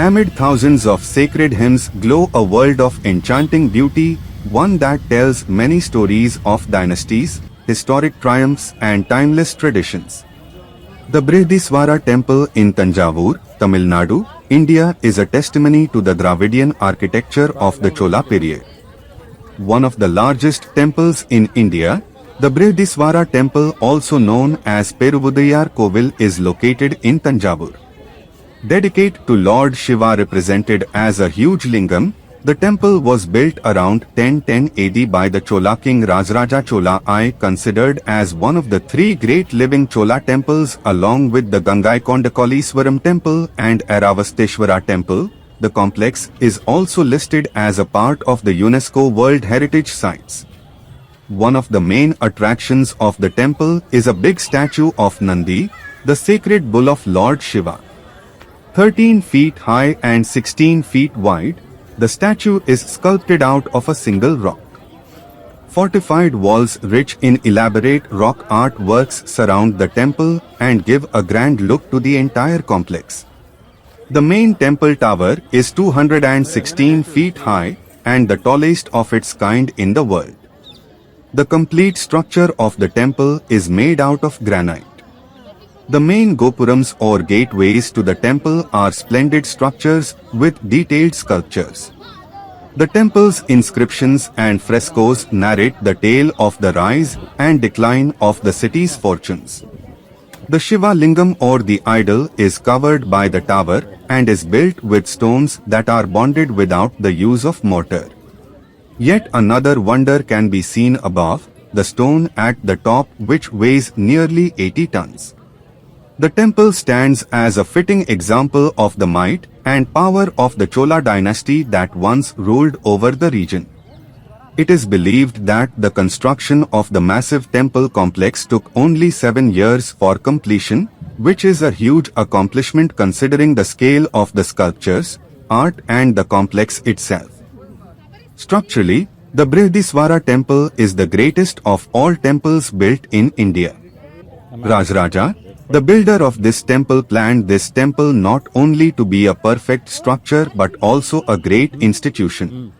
Amid thousands of sacred hymns glow a world of enchanting beauty, one that tells many stories of dynasties, historic triumphs and timeless traditions. The Brihadiswara Temple in Thanjavur, Tamilnadu, India is a testimony to the Dravidian architecture of the Chola period. One of the largest temples in India, the Brihadeeswara Temple, also known as Peruvudaiyar Kovil, is located in Thanjavur. Dedicated to Lord Shiva, represented as a huge Lingam, the temple was built around 1010 AD by the Chola king Rajaraja Chola I, considered as one of the three Great Living Chola Temples along with the Gangaikondacholeeswaram Temple and Airavastesvara Temple. The complex is also listed as a part of the UNESCO World Heritage Sites. One of the main attractions of the temple is a big statue of Nandi, the sacred bull of Lord Shiva. 13 feet high and 16 feet wide, the statue is sculpted out of a single rock. Fortified walls rich in elaborate rock artworks surround the temple and give a grand look to the entire complex. The main temple tower is 216 feet high and the tallest of its kind in the world. The complete structure of the temple is made out of granite. The main Gopurams or gateways to the temple are splendid structures with detailed sculptures. The temple's inscriptions and frescoes narrate the tale of the rise and decline of the city's fortunes. The Shiva Lingam or the idol is covered by the tower and is built with stones that are bonded without the use of mortar. Yet another wonder can be seen above, the stone at the top, which weighs nearly 80 tons. The temple stands as a fitting example of the might and power of the Chola dynasty that once ruled over the region. It is believed that the construction of the massive temple complex took only 7 years for completion, which is a huge accomplishment considering the scale of the sculptures, art and the complex itself. Structurally, the Brihadiswara Temple is the greatest of all temples built in India. Rajaraja, the builder of this temple, planned this temple not only to be a perfect structure but also a great institution.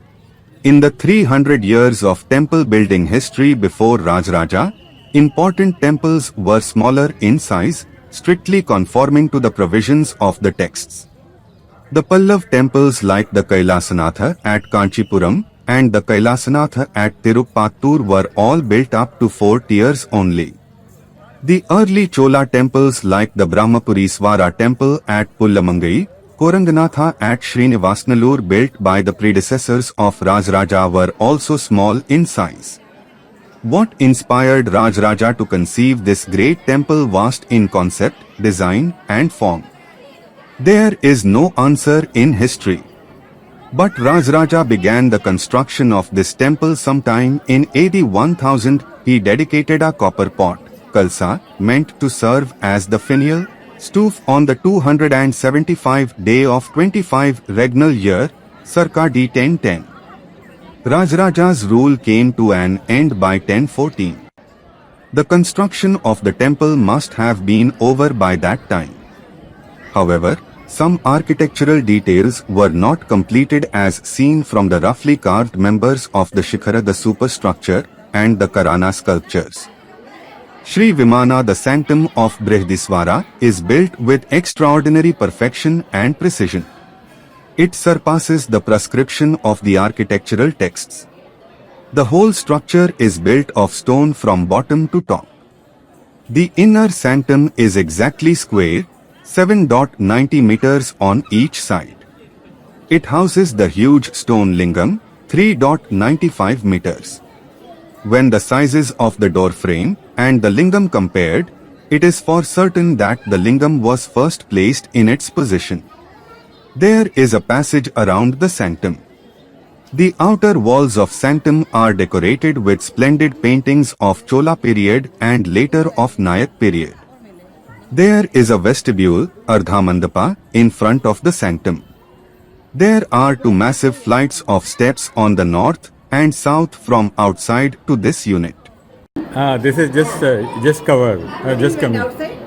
In the 300 years of temple building history before Rajaraja, important temples were smaller in size, strictly conforming to the provisions of the texts. The Pallava temples like the Kailasanatha at Kanchipuram and the Kailasanatha at Tiruppattur were all built up to 4 tiers only. The early Chola temples like the Brihadeeswara Temple at Pullamangai, Koranganatha at Srinivasnallur, built by the predecessors of Rajaraja, were also small in size. What inspired Rajaraja to conceive this great temple vast in concept, design and form? There is no answer in history. But Rajaraja began the construction of this temple sometime in AD 1000. He dedicated a copper pot, Kalsa, meant to serve as the finial stove on the 275th day of 25 regnal year, circa D 1010. Rajaraja's rule came to an end by 1014. The construction of the temple must have been over by that time. However, some architectural details were not completed, as seen from the roughly carved members of the Shikhara, the superstructure, and the Karana sculptures. Sri Vimana, the sanctum of Brihadisvara, is built with extraordinary perfection and precision. It surpasses the prescription of the architectural texts. The whole structure is built of stone from bottom to top. The inner sanctum is exactly square, 7.90 meters on each side. It houses the huge stone Lingam, 3.95 meters. When the sizes of the door frame and the Lingam compared, it is for certain that the Lingam was first placed in its position. There is a passage around the sanctum. The outer walls of sanctum are decorated with splendid paintings of Chola period and later of Nayak period. There is a vestibule, Ardhamandapa, in front of the sanctum. There are two massive flights of steps on the north and south from outside to this unit. This is just cover, just coming. Outside?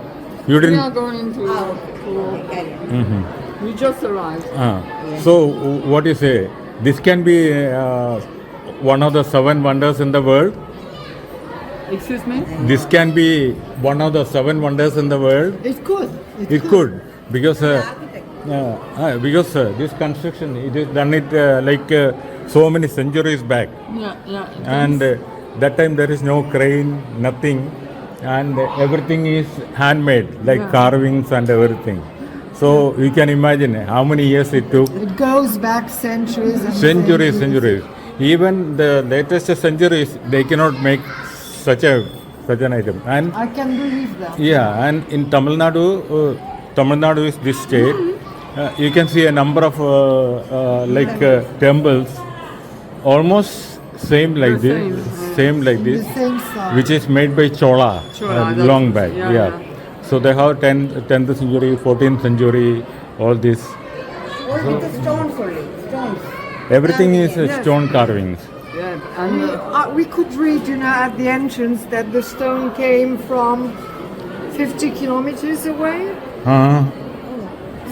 You We didn't. are going to We just arrived. So what you say? This can be one of the 7 wonders in the world. Excuse me? This can be one of the 7 wonders in the world. It could. It could because this construction it is done so many centuries back, Yeah. and that time there is no crane, nothing, and everything is handmade, like carvings and everything. So you can imagine how many years it took. It goes back centuries and Centuries. Even the latest centuries, they cannot make such an item. And I can believe that. yeah, and in Tamil Nadu is this state. You can see a number of temples, almost same like this, The same size. which is made by Chola, long back. yeah. So they have 10th century, 14th century, all this. With the stones only, stones. Everything is Yes. stone carvings. Yeah. And we could read, at the entrance that the stone came from 50 kilometers away.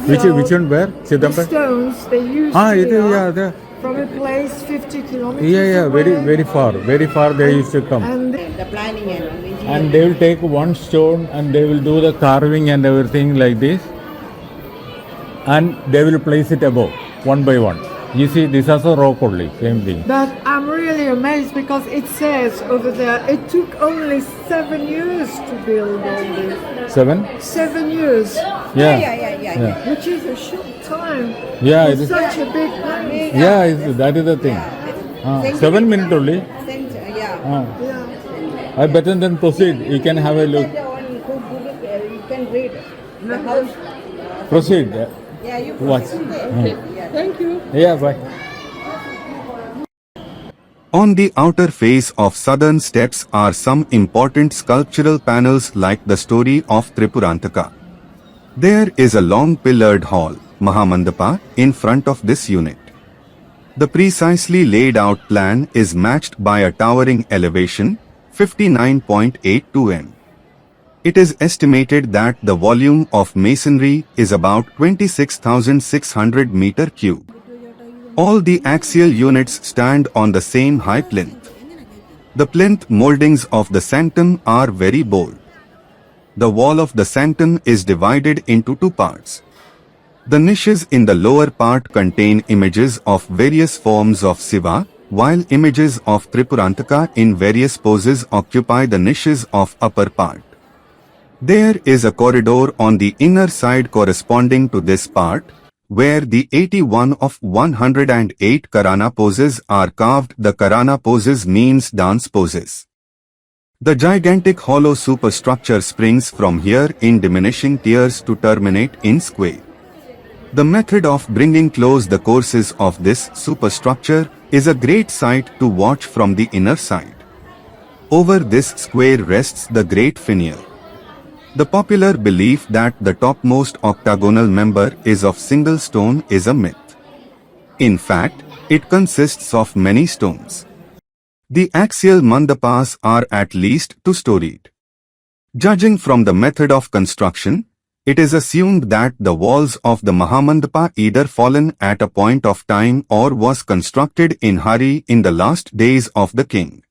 Which So, one where? The Siddhambar? stones they used It here is, there. from a place 50 kilometers Very, away. very far they used to come. And The planning and engineering. And they will take one stone and they will do the carving and everything like this, and they will place it above one by one. You see, this is also rock only, same thing. But I'm really amazed because it says over there it took only 7 years to build all this. 7? 7 years, Yeah. which is a short time. Yeah, it It's is. such a big place. That is the thing. 7 minutes only. Yeah. Yeah. I better than proceed. You can have a look. You can read the house. Proceed. Yeah, you Watch. Thank you. Yeah, bye. On the outer face of southern steps are some important sculptural panels like the story of Trippurantaka. There is a long pillared hall, Mahamandapa, in front of this unit. The precisely laid out plan is matched by a towering elevation, 59.82 m. It is estimated that the volume of masonry is about 26,600 meter cube. All the axial units stand on the same high plinth. The plinth moldings of the sanctum are very bold. The wall of the sanctum is divided into 2 parts. The niches in the lower part contain images of various forms of Shiva, while images of Trippurantaka in various poses occupy the niches of upper part. There is a corridor on the inner side corresponding to this part, where the 81 of 108 Karana poses are carved. The Karana poses means dance poses. The gigantic hollow superstructure springs from here in diminishing tiers to terminate in square. The method of bringing close the courses of this superstructure is a great sight to watch from the inner side. Over this square rests the great finial. The popular belief that the topmost octagonal member is of single stone is a myth. In fact, it consists of many stones. The axial mandapas are at least 2-storied. Judging from the method of construction, it is assumed that the walls of the Mahamandapa either fallen at a point of time or was constructed in hurry in the last days of the king.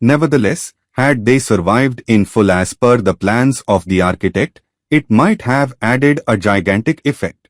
Nevertheless, had they survived in full as per the plans of the architect, it might have added a gigantic effect.